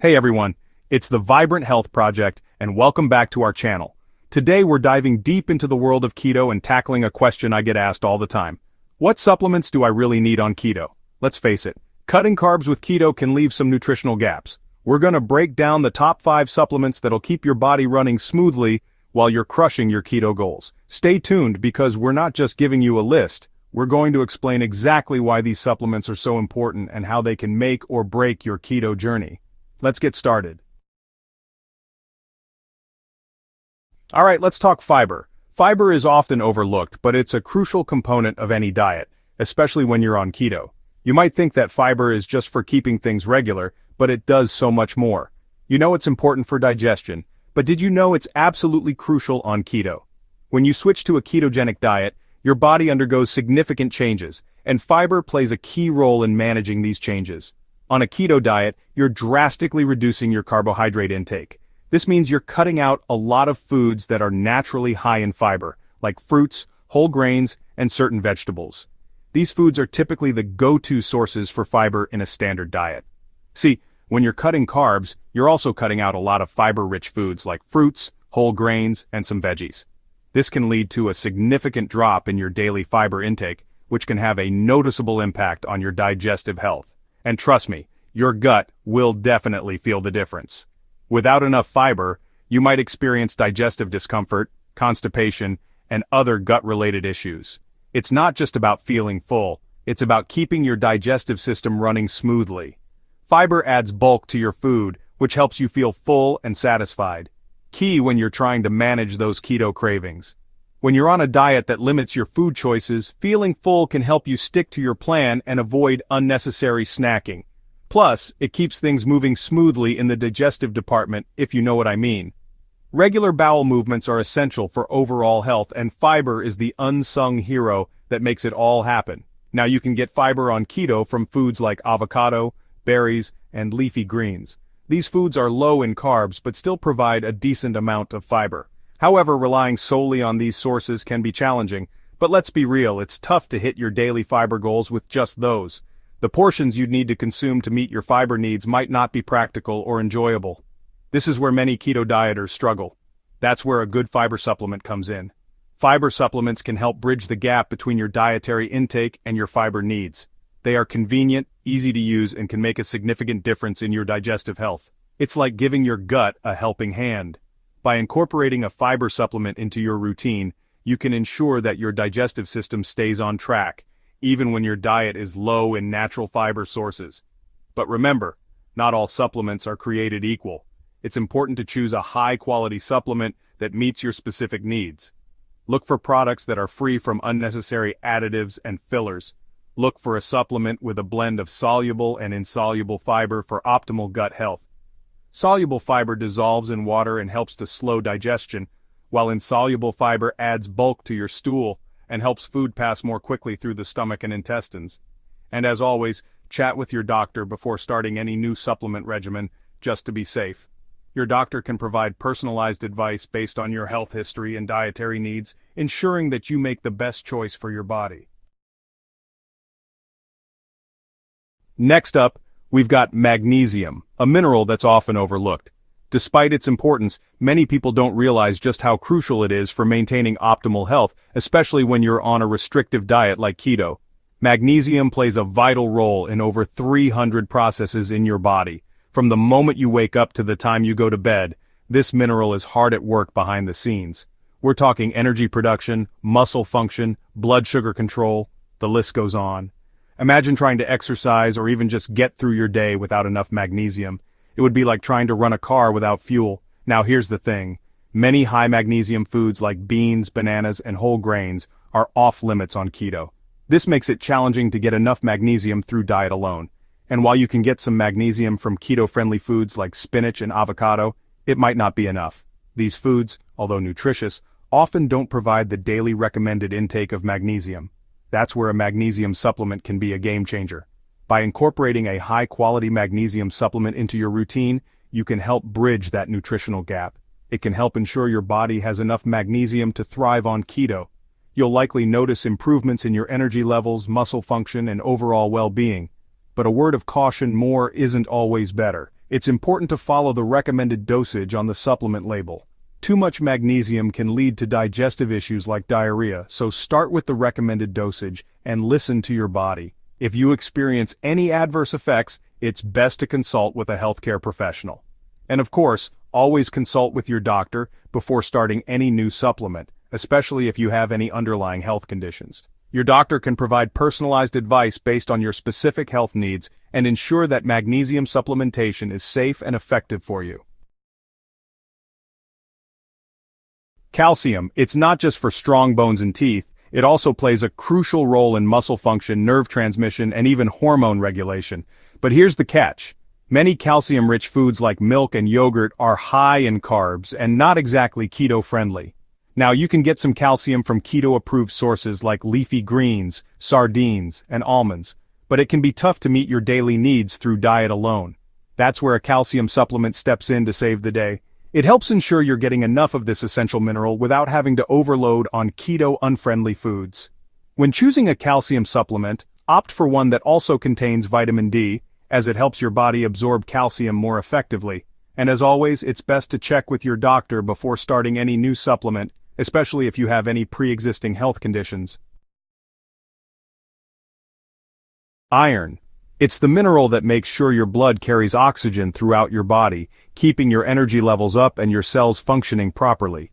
Hey everyone, it's the Vibrant Health Project, and welcome back to our channel. Today we're diving deep into the world of keto and tackling a question I get asked all the time. What supplements do I really need on keto? Let's face it, cutting carbs with keto can leave some nutritional gaps. We're gonna break down the top 5 supplements that'll keep your body running smoothly while you're crushing your keto goals. Stay tuned because we're not just giving you a list, we're going to explain exactly why these supplements are so important and how they can make or break your keto journey. Let's get started. Alright, let's talk fiber. Fiber is often overlooked, but it's a crucial component of any diet, especially when you're on keto. You might think that fiber is just for keeping things regular, but it does so much more. You know it's important for digestion, but did you know it's absolutely crucial on keto? When you switch to a ketogenic diet, your body undergoes significant changes, and fiber plays a key role in managing these changes. On a keto diet, you're drastically reducing your carbohydrate intake. This means you're cutting out a lot of foods that are naturally high in fiber, like fruits, whole grains, and certain vegetables. These foods are typically the go-to sources for fiber in a standard diet. See, when you're cutting carbs, you're also cutting out a lot of fiber-rich foods like fruits, whole grains, and some veggies. This can lead to a significant drop in your daily fiber intake, which can have a noticeable impact on your digestive health. And trust me, your gut will definitely feel the difference. Without enough fiber, you might experience digestive discomfort, constipation, and other gut-related issues. It's not just about feeling full, it's about keeping your digestive system running smoothly. Fiber adds bulk to your food, which helps you feel full and satisfied. Key when you're trying to manage those keto cravings. When you're on a diet that limits your food choices, feeling full can help you stick to your plan and avoid unnecessary snacking. Plus, it keeps things moving smoothly in the digestive department, if you know what I mean. Regular bowel movements are essential for overall health, and fiber is the unsung hero that makes it all happen. Now you can get fiber on keto from foods like avocado, berries, and leafy greens. These foods are low in carbs but still provide a decent amount of fiber. However, relying solely on these sources can be challenging, but let's be real, it's tough to hit your daily fiber goals with just those. The portions you'd need to consume to meet your fiber needs might not be practical or enjoyable. This is where many keto dieters struggle. That's where a good fiber supplement comes in. Fiber supplements can help bridge the gap between your dietary intake and your fiber needs. They are convenient, easy to use, and can make a significant difference in your digestive health. It's like giving your gut a helping hand. By incorporating a fiber supplement into your routine, you can ensure that your digestive system stays on track, even when your diet is low in natural fiber sources. But remember, not all supplements are created equal. It's important to choose a high-quality supplement that meets your specific needs. Look for products that are free from unnecessary additives and fillers. Look for a supplement with a blend of soluble and insoluble fiber for optimal gut health. Soluble fiber dissolves in water and helps to slow digestion, while insoluble fiber adds bulk to your stool and helps food pass more quickly through the stomach and intestines. And as always, chat with your doctor before starting any new supplement regimen, just to be safe. Your doctor can provide personalized advice based on your health history and dietary needs, ensuring that you make the best choice for your body. Next up, we've got magnesium, a mineral that's often overlooked. Despite its importance, many people don't realize just how crucial it is for maintaining optimal health, especially when you're on a restrictive diet like keto. Magnesium plays a vital role in over 300 processes in your body. From the moment you wake up to the time you go to bed, this mineral is hard at work behind the scenes. We're talking energy production, muscle function, blood sugar control, the list goes on. Imagine trying to exercise or even just get through your day without enough magnesium. It would be like trying to run a car without fuel. Now here's the thing. Many high magnesium foods like beans, bananas, and whole grains are off limits on keto. This makes it challenging to get enough magnesium through diet alone. And while you can get some magnesium from keto-friendly foods like spinach and avocado, it might not be enough. These foods, although nutritious, often don't provide the daily recommended intake of magnesium. That's where a magnesium supplement can be a game changer. By incorporating a high-quality magnesium supplement into your routine, you can help bridge that nutritional gap. It can help ensure your body has enough magnesium to thrive on keto. You'll likely notice improvements in your energy levels, muscle function, and overall well-being. But a word of caution: more isn't always better. It's important to follow the recommended dosage on the supplement label. Too much magnesium can lead to digestive issues like diarrhea, so start with the recommended dosage and listen to your body. If you experience any adverse effects, it's best to consult with a healthcare professional. And of course, always consult with your doctor before starting any new supplement, especially if you have any underlying health conditions. Your doctor can provide personalized advice based on your specific health needs and ensure that magnesium supplementation is safe and effective for you. Calcium, it's not just for strong bones and teeth, it also plays a crucial role in muscle function, nerve transmission, and even hormone regulation. But here's the catch. Many calcium-rich foods like milk and yogurt are high in carbs and not exactly keto-friendly. Now, you can get some calcium from keto-approved sources like leafy greens, sardines, and almonds, but it can be tough to meet your daily needs through diet alone. That's where a calcium supplement steps in to save the day. It helps ensure you're getting enough of this essential mineral without having to overload on keto-unfriendly foods. When choosing a calcium supplement, opt for one that also contains vitamin D, as it helps your body absorb calcium more effectively. And as always, it's best to check with your doctor before starting any new supplement, especially if you have any pre-existing health conditions. Iron. It's the mineral that makes sure your blood carries oxygen throughout your body, keeping your energy levels up and your cells functioning properly.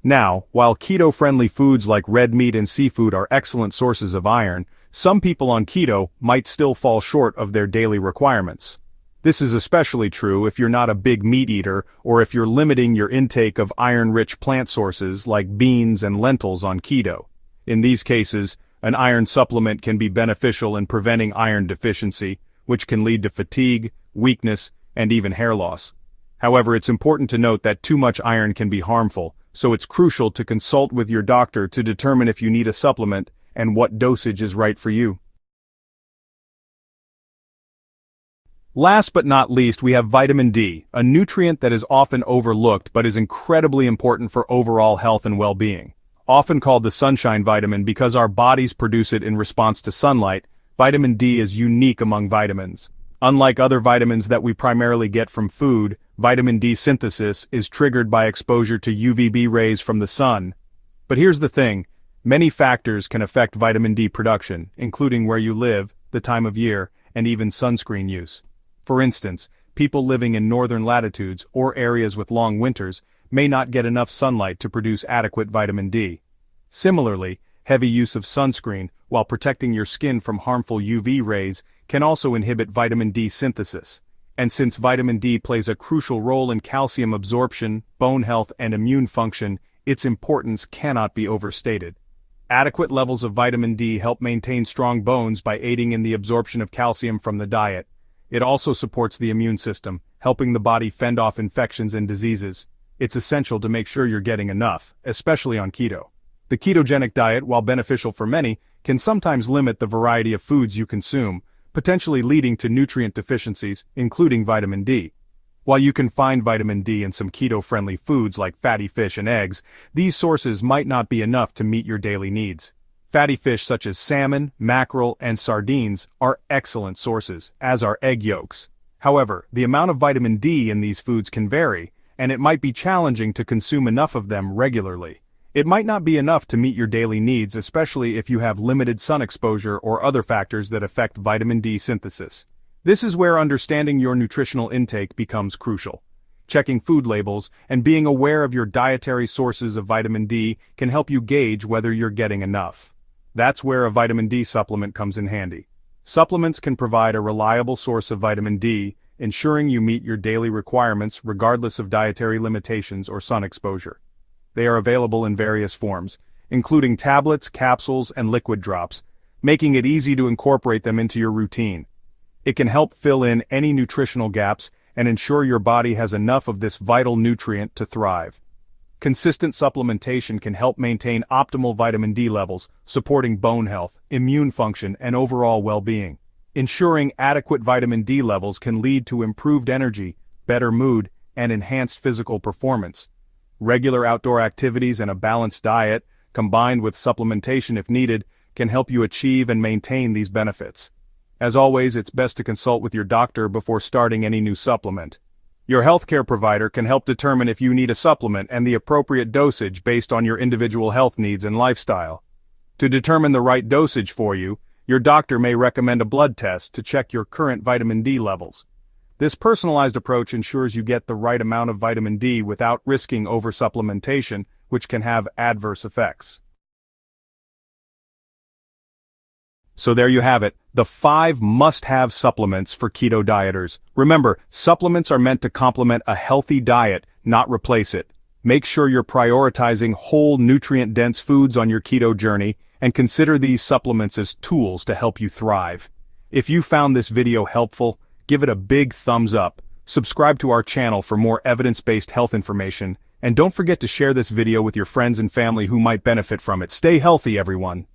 Now, while keto-friendly foods like red meat and seafood are excellent sources of iron, some people on keto might still fall short of their daily requirements. This is especially true if you're not a big meat eater or if you're limiting your intake of iron-rich plant sources like beans and lentils on keto. In these cases, an iron supplement can be beneficial in preventing iron deficiency, which can lead to fatigue, weakness, and even hair loss. However, it's important to note that too much iron can be harmful, so it's crucial to consult with your doctor to determine if you need a supplement and what dosage is right for you. Last but not least, we have vitamin D, a nutrient that is often overlooked but is incredibly important for overall health and well-being. Often called the sunshine vitamin because our bodies produce it in response to sunlight, vitamin D is unique among vitamins. Unlike other vitamins that we primarily get from food, vitamin D synthesis is triggered by exposure to UVB rays from the sun. But here's the thing, many factors can affect vitamin D production, including where you live, the time of year, and even sunscreen use. For instance, people living in northern latitudes or areas with long winters may not get enough sunlight to produce adequate vitamin D. Similarly, heavy use of sunscreen, while protecting your skin from harmful UV rays, can also inhibit vitamin D synthesis. And since vitamin D plays a crucial role in calcium absorption, bone health, and immune function, its importance cannot be overstated. Adequate levels of vitamin D help maintain strong bones by aiding in the absorption of calcium from the diet. It also supports the immune system, helping the body fend off infections and diseases. It's essential to make sure you're getting enough, especially on keto. The ketogenic diet, while beneficial for many, can sometimes limit the variety of foods you consume, potentially leading to nutrient deficiencies, including vitamin D. While you can find vitamin D in some keto-friendly foods like fatty fish and eggs, these sources might not be enough to meet your daily needs. Fatty fish such as salmon, mackerel, and sardines are excellent sources, as are egg yolks. However, the amount of vitamin D in these foods can vary, and it might be challenging to consume enough of them regularly. It might not be enough to meet your daily needs, especially if you have limited sun exposure or other factors that affect vitamin D synthesis. This is where understanding your nutritional intake becomes crucial. Checking food labels and being aware of your dietary sources of vitamin D can help you gauge whether you're getting enough. That's where a vitamin D supplement comes in handy. Supplements can provide a reliable source of vitamin D, ensuring you meet your daily requirements regardless of dietary limitations or sun exposure. They are available in various forms, including tablets, capsules, and liquid drops, making it easy to incorporate them into your routine. It can help fill in any nutritional gaps and ensure your body has enough of this vital nutrient to thrive. Consistent supplementation can help maintain optimal vitamin D levels, supporting bone health, immune function, and overall well-being. Ensuring adequate vitamin D levels can lead to improved energy, better mood, and enhanced physical performance. Regular outdoor activities and a balanced diet, combined with supplementation if needed, can help you achieve and maintain these benefits. As always, it's best to consult with your doctor before starting any new supplement. Your healthcare provider can help determine if you need a supplement and the appropriate dosage based on your individual health needs and lifestyle. To determine the right dosage for you, your doctor may recommend a blood test to check your current vitamin D levels. This personalized approach ensures you get the right amount of vitamin D without risking oversupplementation, which can have adverse effects. So there you have it, the 5 must-have supplements for keto dieters. Remember, supplements are meant to complement a healthy diet, not replace it. Make sure you're prioritizing whole, nutrient-dense foods on your keto journey, and consider these supplements as tools to help you thrive. If you found this video helpful, give it a big thumbs up, subscribe to our channel for more evidence-based health information, and don't forget to share this video with your friends and family who might benefit from it. Stay healthy, everyone.